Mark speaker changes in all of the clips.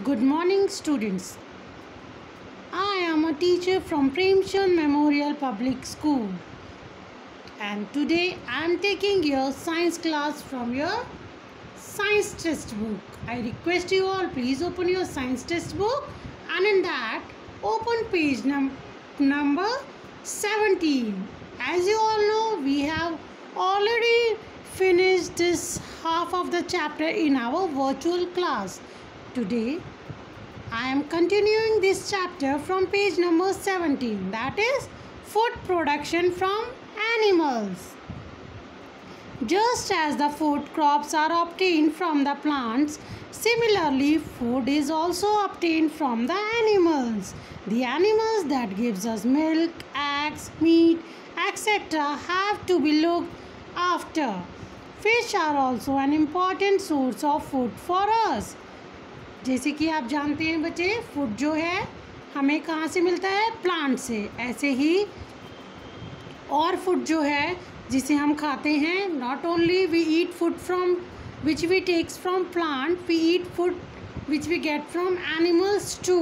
Speaker 1: Good morning, students. I am a teacher from Premchand Memorial Public School, and today I am taking your science class from your science textbook. I request you all, please open your science textbook, and in that, open page number 17. As you all know, we have already finished this half of the chapter in our virtual class. Today, I am continuing this chapter from page number 17, that is food production from animals. Just as the food crops are obtained from the plants, similarly food is also obtained from the animals. The animals that gives us milk, eggs, meat, etc. have to be looked after. Fish are also an important source of food for us. जैसे कि आप जानते हैं बच्चे, food जो है हमें कहाँ से मिलता है? प्लांट से। ऐसे ही और फूड जो है जिसे हम खाते हैं, not only we eat food from which we takes from plant, we eat food which we get from animals too.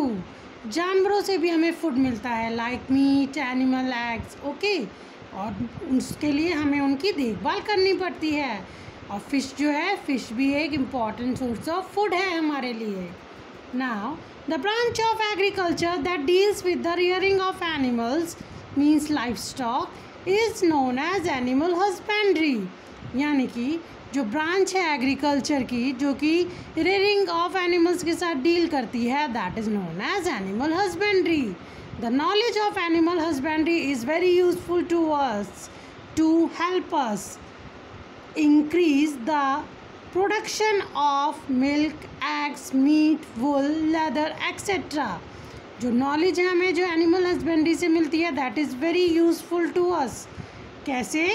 Speaker 1: जानवरों से भी हमें फूड मिलता है, like meat, animal eggs, okay. और उसके लिए हमें उनकी देखभाल करनी पड़ती है। और फिश जो है, फिश भी एक इम्पॉर्टेंट सोर्स ऑफ फूड है हमारे लिए। Now the branch of agriculture that deals with the rearing of animals means livestock is known as animal husbandry. यानी कि जो ब्रांच है एग्रीकल्चर की, जो कि रियरिंग ऑफ एनिमल्स के साथ डील करती है, that is known as animal husbandry. The knowledge of animal husbandry is very useful to us to help us increase the production of milk, eggs, meat, wool, leather, etc. जो knowledge है हमें जो animal husbandry से मिलती है, that is very useful to us. कैसे?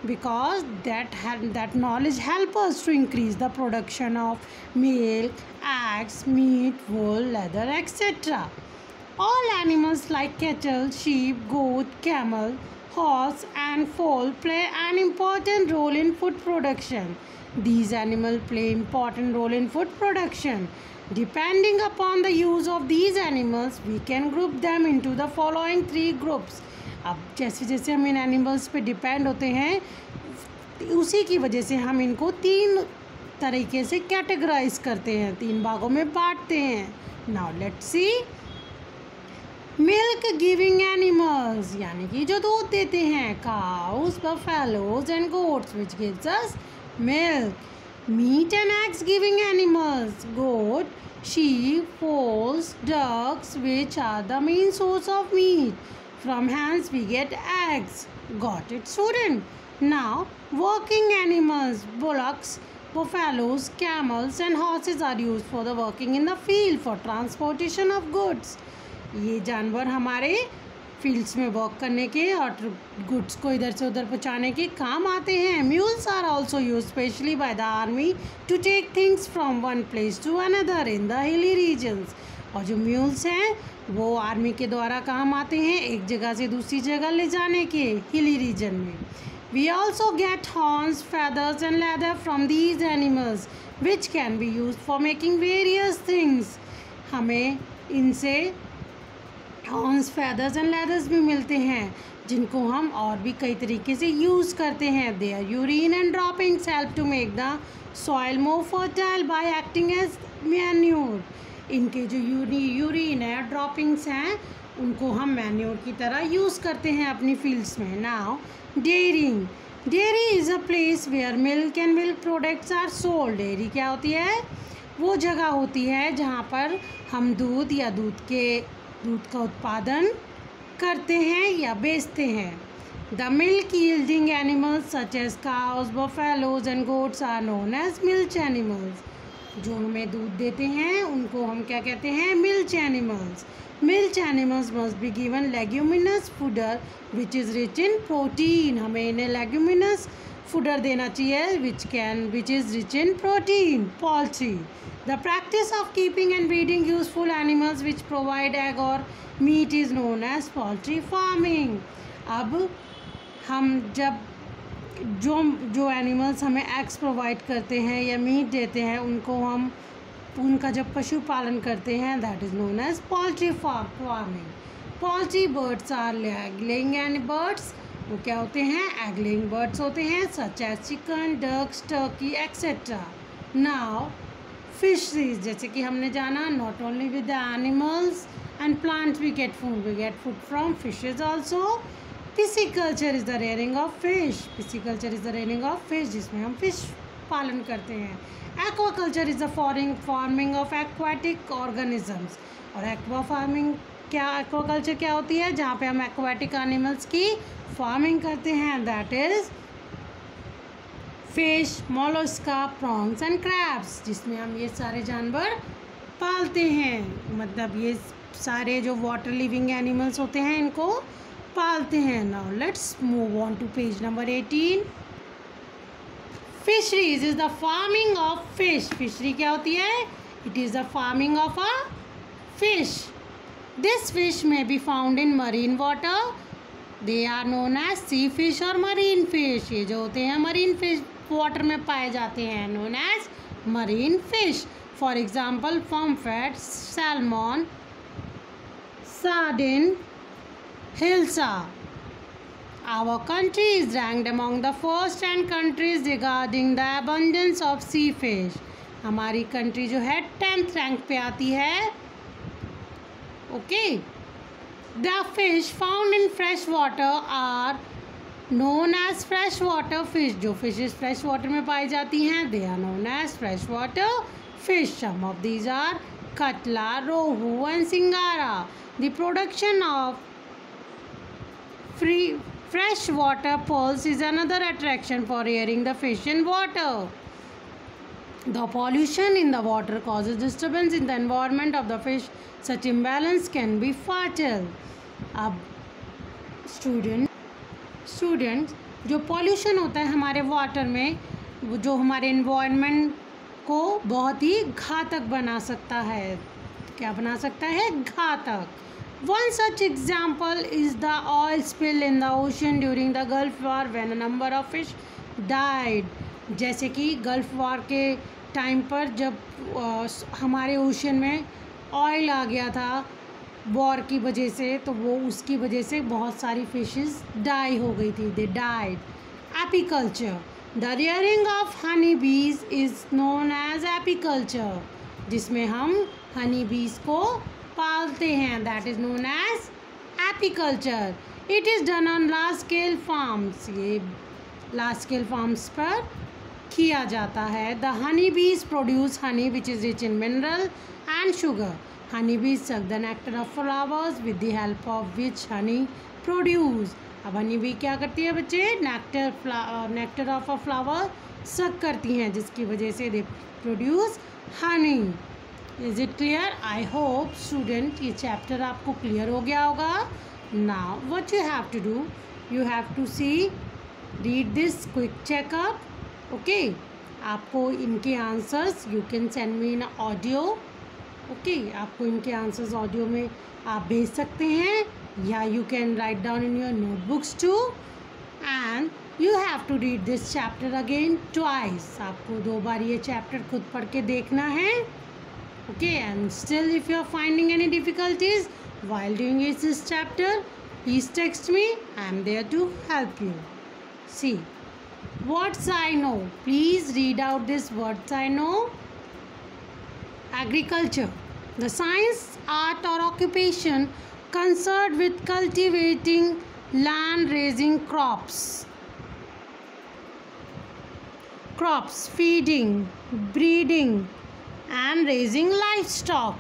Speaker 1: Because that knowledge help us to increase the production of milk, eggs, meat, wool, leather, etcetera. All animals like cattle, sheep, goat, camel, horse and fowl play an important role in food production. These animals play important role in food production. Depending upon the use of these animals, we can group them into the following 3 groups. अब जैसे जैसे हम इन animals पे depend होते हैं, उसी की वजह से हम इनको 3 तरीके से कैटेगराइज करते हैं, 3 भागों में बांटते हैं. Now let's see. Milk giving animals, यानी कि जो दूध देते हैं, cows, buffaloes and goats which gives us milk. Meat and eggs giving animals, goat, sheep, fowls, ducks, which are the main source of meat. From hens we get eggs. Got it, student? Now, working animals, bullocks, buffaloes, camels and horses are used for the working in the field for transportation of goods. ये जानवर हमारे fields में work करने के और goods को इधर से उधर पहुँचाने के काम आते हैं. Mules are also use specially by the army to take things from one place to another in the hilly regions. और जो म्यूल्स हैं वो आर्मी के द्वारा काम आते हैं एक जगह से दूसरी जगह ले जाने के हिली रीजन में. We also get horns, feathers and leather from these animals which can be use for making various things. हमें इनसे हॉर्न्स, फेदर्स एंड लेदर्स भी मिलते हैं जिनको हम और भी कई तरीके से यूज़ करते हैं. Their urine and droppings help to make the soil more fertile by acting as manure. इनके जो यूरिन है, ड्रॉपिंग्स हैं, उनको हम मैन्योर की तरह यूज़ करते हैं अपनी फील्ड्स में. Now dairying. Dairy is a place where milk and milk products are sold. Dairy क्या होती है? वो जगह होती है जहाँ पर हम दूध या दूध का उत्पादन करते हैं या बेचते हैं. The milk yielding animals such as cows, buffaloes and goats are known as milch animals. जो हमें दूध देते हैं उनको हम क्या कहते हैं? Milch animals. Milch animals must be given leguminous fodder which is rich in protein. हमें इन्हें लेग्यूमिनस फूडर देना चाहिए विच is rich in protein. Poultry. The practice of keeping and breeding useful animals which provide egg or meat is known as poultry farming. अब हम जब जो animals हमें eggs provide करते हैं या मीट देते हैं, उनको हम उनका जब पशुपालन करते हैं, that is known as poultry farming. Poultry birds are egg laying and birds, वो क्या होते हैं, एग लेइंग बर्ड्स होते हैं, such as chicken, ducks, turkey etcetera. Now fisheries, जैसे कि हमने जाना, not only with the animals and plants we get food from fishes also. Pisciculture is the rearing of fish, pisciculture is the rearing of fish, जिसमें हम fish पालन करते हैं। Aquaculture is the farming of aquatic organisms, और aqua farming क्या, aquaculture क्या होती है, जहाँ पे हम एक्वाटिक एनिमल्स की फार्मिंग करते हैं, that is fish, Mollusca, prawns and crabs, जिसमें हम ये सारे जानवर पालते हैं, मतलब ये सारे जो वाटर लिविंग एनिमल्स होते हैं इनको पालते हैं। Now let's move on to page number 18। Fisheries is the farming of fish, fishery क्या होती है, it is the farming of a fish. This fish may be found in marine water, they are known as sea fish और marine fish, ये जो होते हैं marine fish water में पाए जाते हैं, known as marine fish. For example pomfret, salmon, sardine, hilsa. Our country is ranked among the first 10 countries regarding the abundance of sea fish. हमारी कंट्री जो है 10th रैंक पे आती है। Okay, the fish found in fresh water are known as fresh water fish, जो fishes fresh water में पाई जाती हैं, they are known as fresh water fish. Some of these are catla, rohu and singhara. The production of fresh water pearls is another attraction for rearing the fish in water. The pollution in the water causes disturbance in the environment of the fish. Such imbalance can be fatal. अब students जो pollution होता है हमारे water में, जो हमारे environment को बहुत ही घातक बना सकता है। क्या बना सकता है, घातक। One such example is the oil spill in the ocean during the Gulf War when a number of fish died. जैसे कि गल्फ वार के टाइम पर जब हमारे ओशन में ऑयल आ गया था वॉर की वजह से, तो वो उसकी वजह से बहुत सारी फिशेस डाई हो गई थी, they died. Apiculture, the rearing of honey बीज इज़ नोन एज एपीकल्चर, जिसमें हम हनी बीज को पालते हैं, that is known as apiculture. It is done on large scale farms, ये लार्ज स्केल फार्म्स पर किया जाता है। The honey bees produce honey which is rich in mineral and sugar. Honey bees suck the nectar of flowers with the help of which honey produce. अब honey B क्या करती है बच्चे, nectar of a flower सक करती हैं, जिसकी वजह से they produce honey. Is it clear? I hope student ये चैप्टर आपको क्लियर हो गया होगा। Now what you have to do, you have to see read this quick checkup. Okay, आपको इनके answers you can send me in audio. Okay, आपको इनके answers audio में आप भेज सकते हैं, या you can write down in your notebooks too, and you have to read this chapter again twice. आपको 2 बार ये चैप्टर खुद पढ़ के देखना है। Okay, and still if you are finding any difficulties while doing this chapter, please text me. I am there to help you. See, words I know. Please read out this words I know. Agriculture, the science, art or occupation concerned with cultivating land, raising crops, feeding, breeding and raising livestock.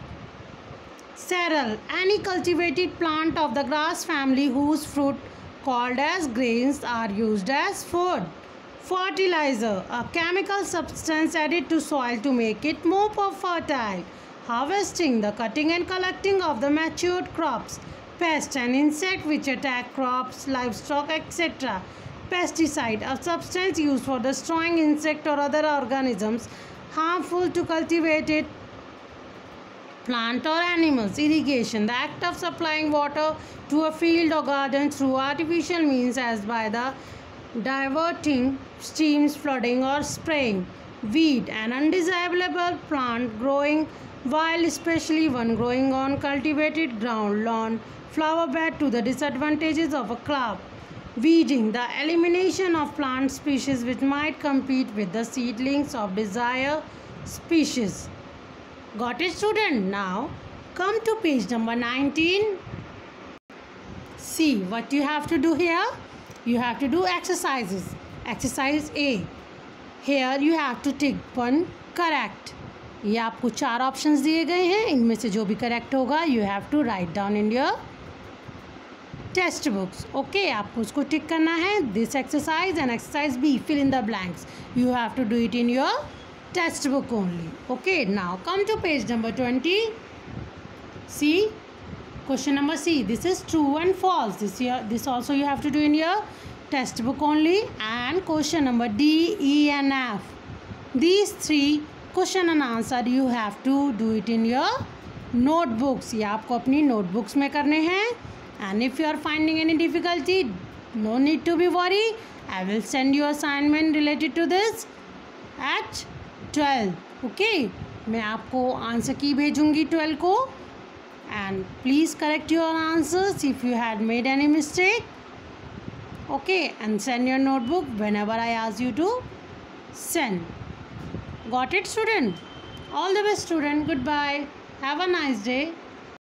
Speaker 1: Cereal, any cultivated plant of the grass family whose fruit called as grains are used as food. Fertilizer, a chemical substance added to soil to make it more fertile. Harvesting, the cutting and collecting of the matured crops. Pest, an insect which attack crops, livestock, etc. Pesticide, a substance used for destroying insect or other organisms harmful to cultivated plant or animals. Irrigation, the act of supplying water to a field or garden through artificial means as by the diverting streams, flooding or spraying. weed, an undesirable plant growing wild, especially one growing on cultivated ground, lawn, flower bed, to the disadvantages of a crop. Weeding, the elimination of plant species which might compete with the seedlings of desired species. Got it, student? Now come to page number 19. See what you have to do here. You have to do exercises. Exercise A. Here you have to tick one correct. ये आपको 4 options दिए गए हैं, इनमें से जो भी correct होगा you have to write down in your text books. Okay, आपको उसको टिक करना है. This exercise and exercise B, fill in the blanks. You have to do it in your text book only. Okay, now come to page number 20. See question number C. This is true and false. This also you have to do in your textbook only. And question number D, E and F. These 3 question and answer you have to do it in your notebooks. ये आपको अपनी notebooks में करने हैं. And if you are finding any difficulty, no need to be worried. I will send you assignment related to this at 12. Okay, मैं आपको answer की भेजूँगी 12 को. And please correct your answers if you had made any mistake. Okay, and send your notebook whenever I ask you to send. Got it, student? All the best, student. Goodbye. Have a nice day.